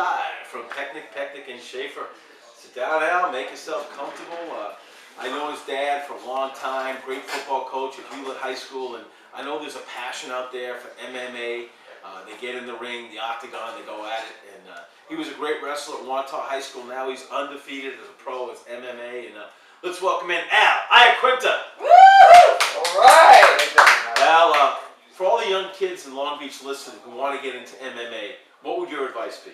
Hi, from Pecnic and Schaefer. Sit down, Al, make yourself comfortable. I know his dad for a long time, great football coach at Hewlett High School, and I know there's a passion out there for MMA. They get in the ring, the octagon, they go at it, and he was a great wrestler at Wantagh High School. Now he's undefeated as a pro with MMA, and let's welcome in Al Iaquinta. Woo! All right. Al, for all the young kids in Long Beach listening who want to get into MMA, what would your advice be?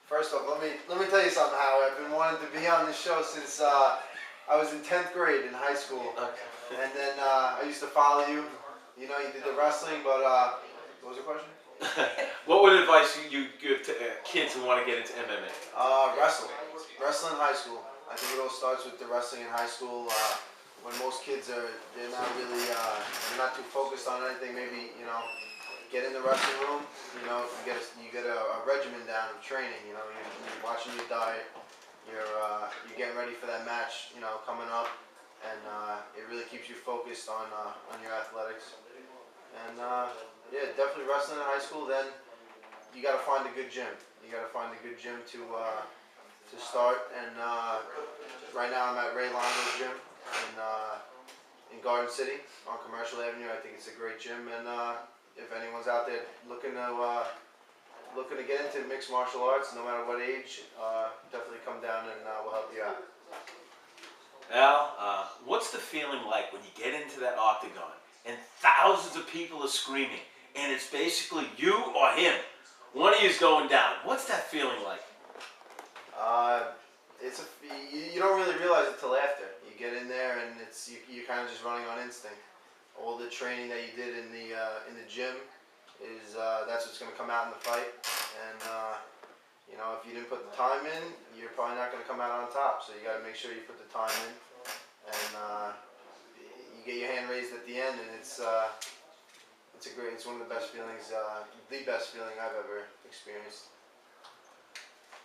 First off, let me tell you something, Howie. I've been wanting to be on this show since I was in 10th grade in high school. Okay. And then I used to follow you. You know, you did the wrestling, but what was your question? What would advice you give to kids who want to get into MMA? Wrestling. Wrestling in high school. I think it all starts with the wrestling in high school. When most kids they're not really, they're not too focused on anything. Maybe, you know, get in the wrestling room, you know, you get a regimen down of training, you know, you're watching your diet, you're getting ready for that match, you know, coming up, and it really keeps you focused on your athletics. And yeah, definitely wrestling in high school. Then you got to find a good gym. You got to find a good gym to start. And right now I'm at Ray Longo's gym in Garden City on Commercial Avenue. I think it's a great gym, and if anyone's out there looking to get into mixed martial arts, no matter what age, definitely come down and we'll help you out. Al, what's the feeling like when you get into that octagon and thousands of people are screaming and it's basically you or him? One of you's going down. What's that feeling like? You don't really realize it till after. You get in there and you're kind of just running on instinct. All the training that you did in the gym is that's what's going to come out in the fight, and you know, if you didn't put the time in, you're probably not going to come out on top. So you got to make sure you put the time in, and you get your hand raised at the end, and it's one of the best feelings, the best feeling I've ever experienced.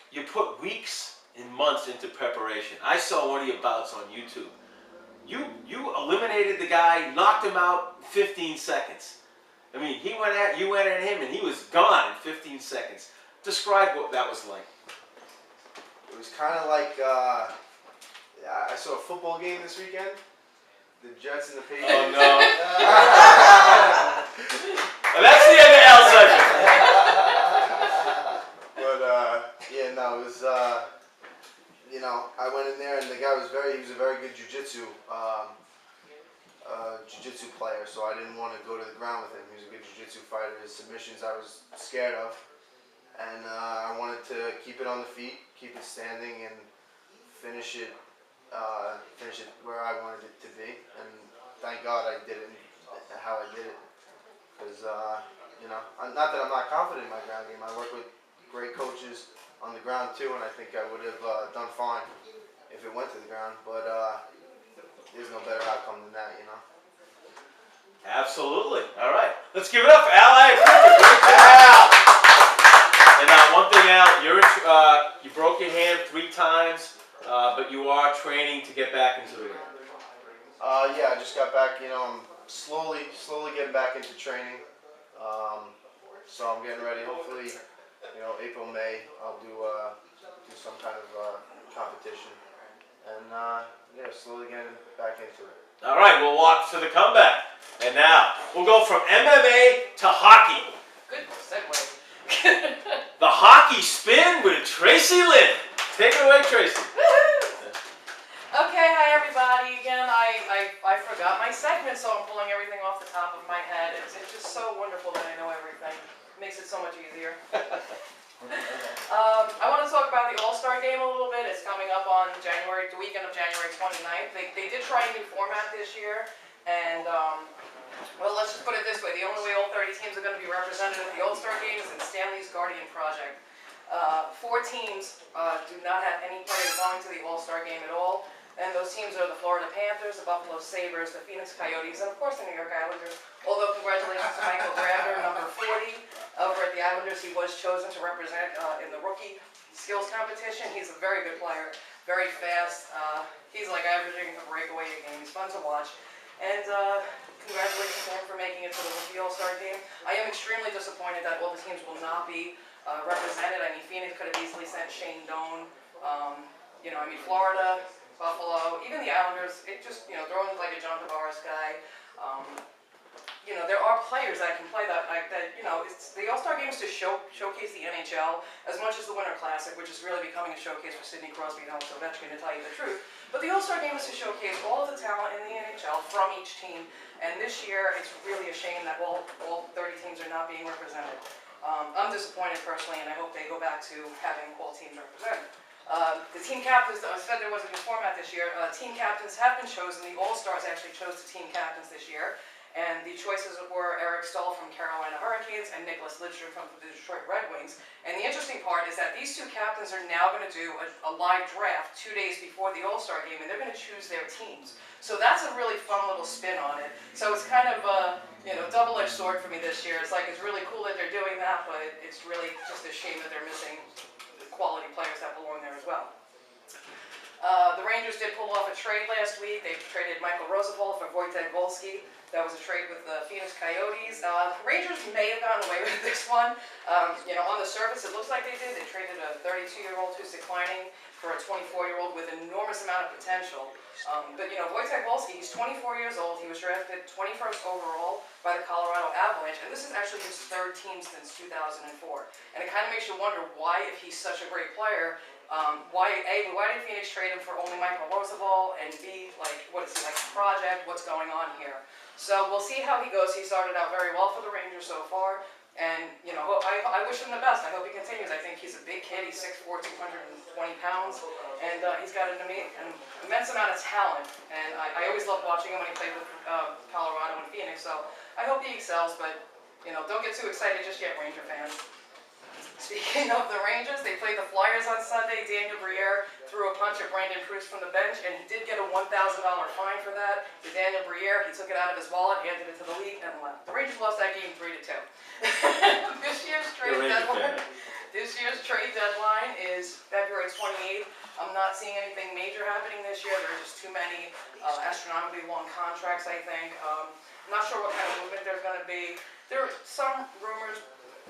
You put weeks and months into preparation. I saw one of your bouts on YouTube. You eliminated the guy, knocked him out in 15 seconds. I mean, you went at him, and he was gone in 15 seconds. Describe what that was like. It was kind of like I saw a football game this weekend. The Jets and the Patriots. Oh no! And that's the end of Al's segment. But yeah, no, it was. You know, I went in there and the guy was he was a very good jiu-jitsu player, so I didn't want to go to the ground with him. He was a good jiu-jitsu fighter. His submissions I was scared of, and I wanted to keep it on the feet, keep it standing, and finish it where I wanted it to be. And thank God I did it how I did it, because you know, not that I'm not confident in my ground game. I work with great coaches on the ground too, and I think I would have done fine if it went to the ground, but there's no better outcome than that, you know. Absolutely. All right, let's give it up for Al Iaquinta. Great job. And one thing, Al, you broke your hand 3 times, but you are training to get back into the ring. Yeah, I just got back. You know, I'm slowly getting back into training. So I'm getting ready. Hopefully, you know, April, May, I'll do some kind of competition, and yeah, slowly getting back into it. All right, we'll walk to the comeback, and now we'll go from MMA to hockey. Good segue. The hockey spin with Tracy Lynn. Take it away, Tracy. Okay, hi everybody. Again, I forgot my segment, so I'm pulling everything off the top of my head. It's just so wonderful that I know everything. It makes it so much easier. I want to talk about the All-Star Game a little bit. It's coming up on the weekend of January 29th. They did try a new format this year, and well, let's just put it this way. The only way all 30 teams are going to be represented at the All-Star Game is in Stanley's Guardian Project. 4 teams do not have any players going to the All-Star Game at all. And those teams are the Florida Panthers, the Buffalo Sabres, the Phoenix Coyotes, and of course the New York Islanders. Although congratulations to Michael Grabner, number 40, over at the Islanders. He was chosen to represent in the rookie skills competition. He's a very good player, very fast. He's like averaging a breakaway a game. He's fun to watch. And congratulations to him for making it to the Rookie All-Star Game. I am extremely disappointed that all the teams will not be represented. I mean, Phoenix could have easily sent Shane Doan. You know, I mean, Florida, Buffalo, even the Islanders, it just, you know, throwing like a John Tavares guy. You know, there are players that can play that, you know, it's, the All-Star Game is to showcase the NHL as much as the Winter Classic, which is really becoming a showcase for Sidney Crosby and Alex Ovechkin, to tell you the truth. But the All-Star Game is to showcase all of the talent in the NHL from each team. And this year, it's really a shame that all 30 teams are not being represented. I'm disappointed personally, and I hope they go back to having all teams represented. The team captains, I said there was a new format this year. Team captains have been chosen. The All-Stars actually chose the team captains this year. And the choices were Eric Stahl from Carolina Hurricanes and Nicholas Lidstrom from the Detroit Red Wings. And the interesting part is that these two captains are now going to do a live draft 2 days before the All-Star Game, and they're going to choose their teams. So that's a really fun little spin on it. So it's kind of a, you know, double-edged sword for me this year. It's like, it's really cool that they're doing that, but it's really just a shame that they're missing the quality players that belong there as well. The Rangers did pull off a trade last week. They traded Michael Roosevelt for Wojtek Wolski. That was a trade with the Phoenix Coyotes. Rangers may have gotten away with this one. You know, on the surface, it looks like they did. They traded a 32-year-old who's declining for a 24-year-old with an enormous amount of potential. But, you know, Wojtek Wolski, he's 24 years old. He was drafted 21st overall by the Colorado Avalanche, and this is actually his third team since 2004. And it kind of makes you wonder why, if he's such a great player, why did Phoenix trade him for only Michael Roosevelt, and B, like, what is he, like a project? What's going on here? So we'll see how he goes. He started out very well for the Rangers so far, and, you know, I wish him the best. I hope he continues. I think he's a big kid. He's 6'4", 220 pounds, and he's got an immense amount of talent, and I always loved watching him when he played with Colorado and Phoenix, so I hope he excels, but, you know, don't get too excited just yet, Ranger fans. Speaking of the Rangers, they played the Flyers on Sunday. Daniel Briere threw a punch at Brandon Proust from the bench, and he did get a $1,000 fine for that. To Daniel Briere, he took it out of his wallet, handed it to the league, and left. The Rangers lost that game 3-2. This year's trade deadline is February 28th. I'm not seeing anything major happening this year. There are just too many astronomically long contracts, I think. I'm not sure what kind of movement there's going to be. There are some rumors,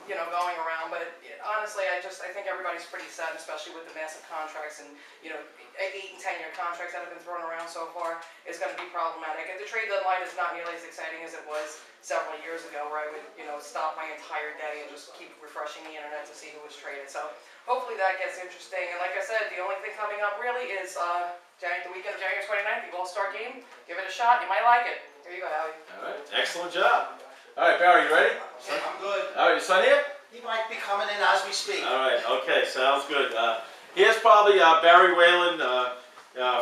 you know, going around, but honestly, I think everybody's pretty sad, especially with the massive contracts and, you know, 8 and 10-year contracts that have been thrown around so far. Is going to be problematic. And the trade deadline is not nearly as exciting as it was several years ago, where I would, you know, stop my entire day and just keep refreshing the internet to see who was traded. So hopefully that gets interesting. And like I said, the only thing coming up really is the weekend of January 29th, the All-Star Game. Give it a shot. You might like it. Here you go, Howie. All right, excellent job. All right, Barry, you ready? I'm good. All right, your son here? He might be coming in as we speak. All right, okay, sounds good. Here's probably Barry Whalen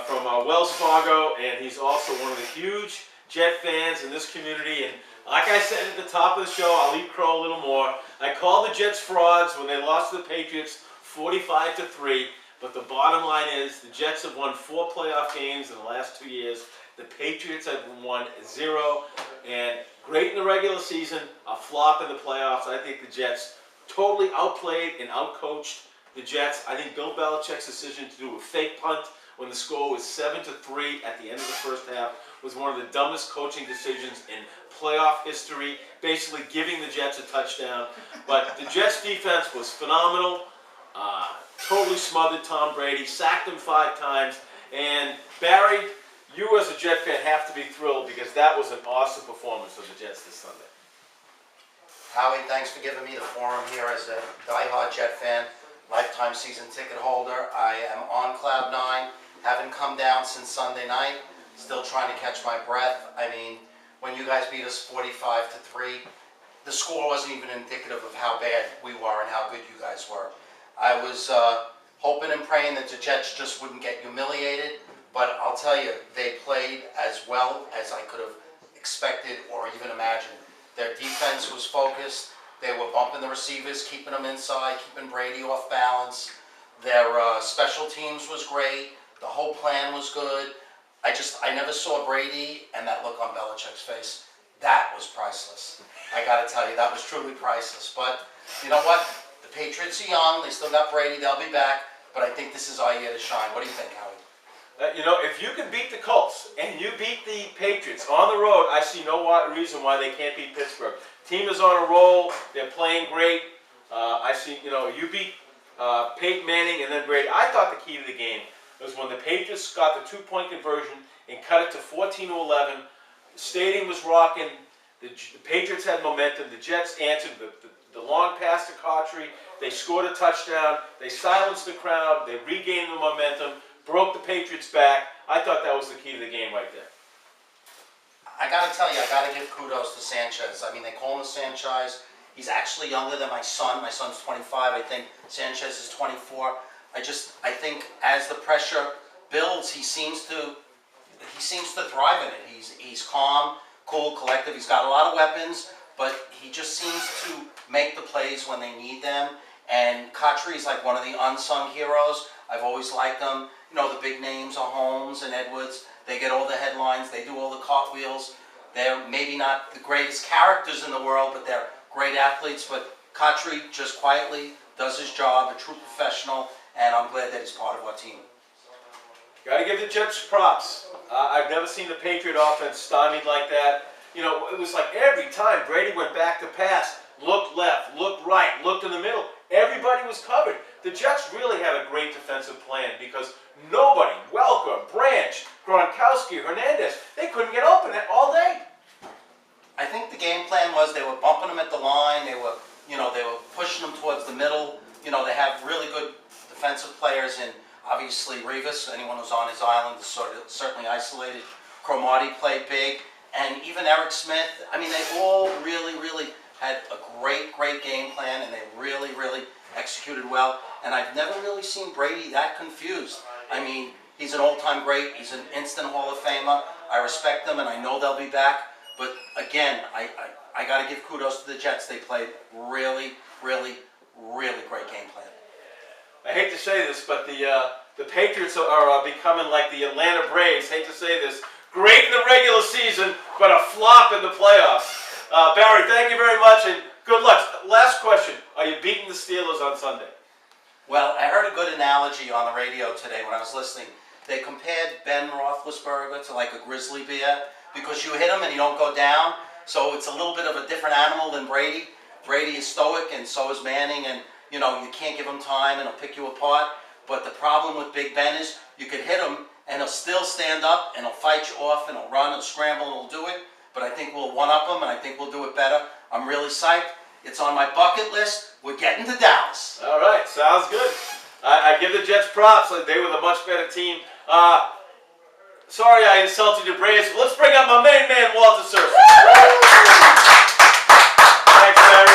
from Wells Fargo, and he's also one of the huge Jet fans in this community. And like I said at the top of the show, I'll leave Crow a little more. I called the Jets frauds when they lost to the Patriots 45-3, but the bottom line is the Jets have won 4 playoff games in the last 2 years. The Patriots have won 0, and great in the regular season, a flop in the playoffs. I think the Jets totally outplayed and outcoached the Jets. I think Bill Belichick's decision to do a fake punt when the score was 7-3 at the end of the first half was one of the dumbest coaching decisions in playoff history, basically giving the Jets a touchdown. But the Jets defense was phenomenal, totally smothered Tom Brady, sacked him 5 times, and Barry, you as a Jet fan have to be thrilled because that was an awesome performance of the Jets this Sunday. Howie, thanks for giving me the forum here as a diehard Jet fan, lifetime season ticket holder. I am on cloud 9, haven't come down since Sunday night, still trying to catch my breath. I mean, when you guys beat us 45-3, the score wasn't even indicative of how bad we were and how good you guys were. I was hoping and praying that the Jets just wouldn't get humiliated. But I'll tell you, they played as well as I could have expected or even imagined. Their defense was focused. They were bumping the receivers, keeping them inside, keeping Brady off balance. Their special teams was great. The whole plan was good. I never saw Brady and that look on Belichick's face. That was priceless. I got to tell you, that was truly priceless. But you know what? The Patriots are young. They still got Brady. They'll be back. But I think this is our year to shine. What do you think, Howie? You know, if you can beat the Colts and you beat the Patriots on the road, I see no reason why they can't beat Pittsburgh. Team is on a roll. They're playing great. I see, you beat Peyton Manning and then Brady. I thought the key to the game was when the Patriots got the 2-point conversion and cut it to 14-11. The stadium was rocking. The Patriots had momentum. The Jets answered the long pass to Cotry. They scored a touchdown. They silenced the crowd. They regained the momentum, broke the Patriots back. I thought that was the key to the game right there. I gotta tell you, I gotta give kudos to Sanchez. I mean, they call him the Sanchez. He's actually younger than my son. My son's 25. I think Sanchez is 24. I think as the pressure builds, he seems to thrive in it. He's calm, cool, collective. He's got a lot of weapons, but he just seems to make the plays when they need them. And Cotry is like one of the unsung heroes. I've always liked them. The big names are Holmes and Edwards. They get all the headlines. They do all the cartwheels. They're maybe not the greatest characters in the world, but they're great athletes. But Cotry just quietly does his job, a true professional, and I'm glad that he's part of our team. Got to give the Jets props. I've never seen the Patriot offense stymied like that. It was like every time Brady went back to pass, looked left, looked right, looked in the middle. Everybody was covered. The Jets really had a great defensive plan because nobody, Welker, Branch, Gronkowski, Hernandez, they couldn't get open all day. I think the game plan was they were bumping them at the line. They were pushing them towards the middle. They have really good defensive players in obviously Revis. Anyone who's on his island is certainly isolated. Cromartie played big, and even Eric Smith. I mean, they all really had a great game plan, and they really executed well. And I've never really seen Brady that confused. I mean, he's an all-time great. He's an instant Hall of Famer. I respect them, and I know they'll be back. But again, I got to give kudos to the Jets. They played really great game plan. I hate to say this, but the Patriots are becoming like the Atlanta Braves. Hate to say this. Great in the regular season, but a flop in the playoffs. Barry, thank you very much, and good luck. Last question. Are you beating the Steelers on Sunday? Well, I heard a good analogy on the radio today when I was listening. They compared Ben Roethlisberger to like a grizzly bear because you hit him and you don't go down. So it's a little bit of a different animal than Brady. Brady is stoic and so is Manning, and you can't give him time and he'll pick you apart. But the problem with Big Ben is you could hit him and he'll still stand up and he'll fight you off and he'll run and scramble and he'll do it. But I think we'll one-up him and I think we'll do it better. I'm really psyched. It's on my bucket list. We're getting to Dallas. All right, sounds good. I give the Jets props. They were the much better team. Sorry I insulted your Braves. Let's bring up my main man, Walter Searcy. Thanks, Barry.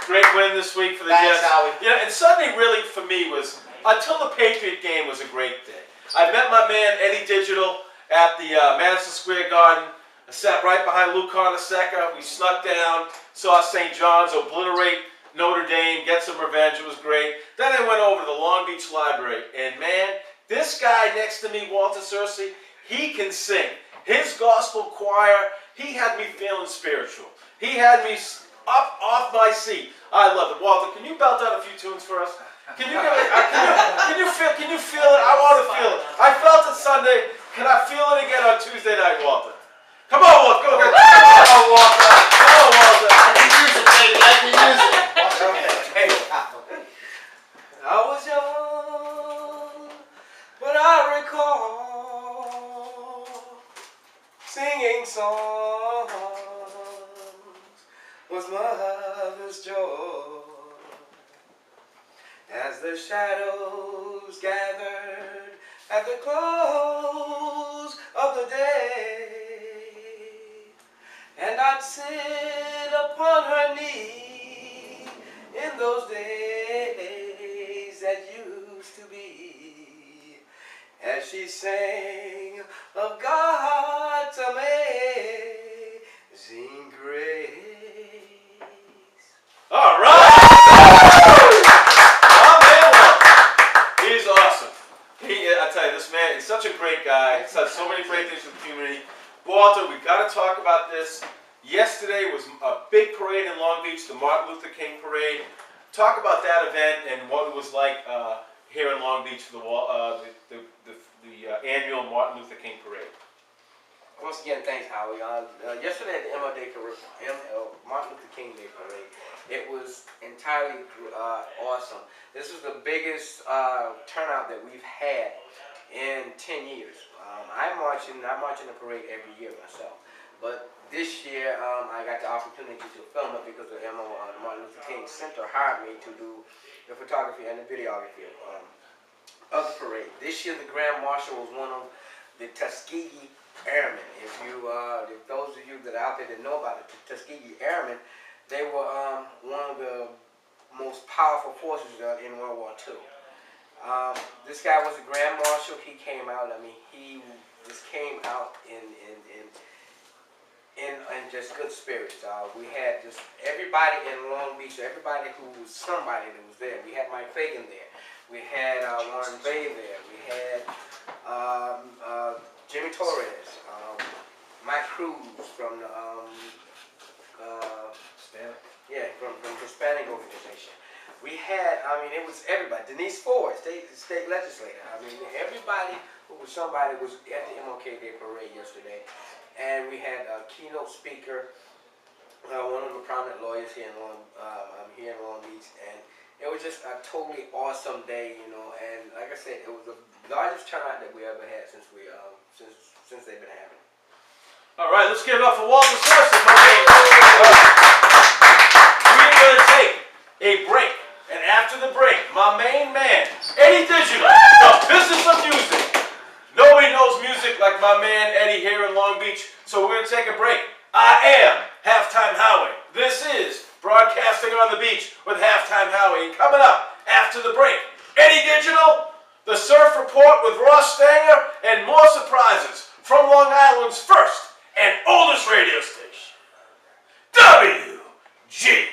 Great win this week for the Thanks, Jets. Howie. And Sunday really, for me, was, until the Patriot game, was a great day. I met my man, Eddie Digital, at the Madison Square Garden. I sat right behind Lou Carnesecca. We snuck down, saw St. John's obliterate Notre Dame, get some revenge. It was great. Then I went over to the Long Beach Library, and man, this guy next to me, Walter Searcy, he can sing. His gospel choir, he had me feeling spiritual. He had me up off my seat. I love it. Walter, can you belt out a few tunes for us? Can you feel it? I want to feel it. I felt it Sunday. Can I feel it again on Tuesday night, Walter? Come on, Walter. Go ahead. Come on, Walter. Come on, Walter. I can use it, baby. I can use it. I was young, but I recall singing songs was mother's joy. As the shadows gathered at the close of the day, and I'd sit upon her knee in those days that used to be, as she sang of God's amazing grace. All right. Oh, man, he's awesome. I tell you, this man is such a great guy. He's done so many great things for the community. Walter, we've got to talk about this. Yesterday was a big parade in Long Beach, the Martin Luther King Parade. Talk about that event and what it was like here in Long Beach for the annual Martin Luther King Parade. Once again, thanks, Howie. Yesterday at the Martin Luther King Day Parade, it was entirely awesome. This was the biggest turnout that we've had in 10 years. I march in the parade every year myself. But this year, I got the opportunity to film it because the Martin Luther King Center hired me to do the photography and the videography of the parade. This year, the Grand Marshal was one of the Tuskegee Airmen. If those of you that are out there that know about the Tuskegee Airmen, they were one of the most powerful forces in World War II. This guy was a Grand Marshal. He came out. I mean, he just came out in just good spirits. We had just everybody in Long Beach, everybody who was somebody that was there. We had Mike Fagan there. We had Warren Bay there. We had Jimmy Torres, Mike Cruz from the from the Hispanic organization. We had, I mean, it was everybody. Denise Ford, state legislator. I mean, everybody who was somebody was at the MLK Day Parade yesterday. And we had a keynote speaker, one of the prominent lawyers here in Long Beach, and it was just a totally awesome day, you know. And like I said, it was the largest turnout that we ever had since they've been having. All right, let's give it up for Walter Searcy, my man. We're going to take a break, and after the break, my main man, Eddie Digital, the business of music. Nobody knows music like my man Eddie here in Long Beach, so we're going to take a break. I am Halftime Howie. This is Broadcasting on the Beach with Halftime Howie. And coming up after the break, Eddie Digital, the Surf Report with Ross Stanger, and more surprises from Long Island's first and oldest radio station, WG.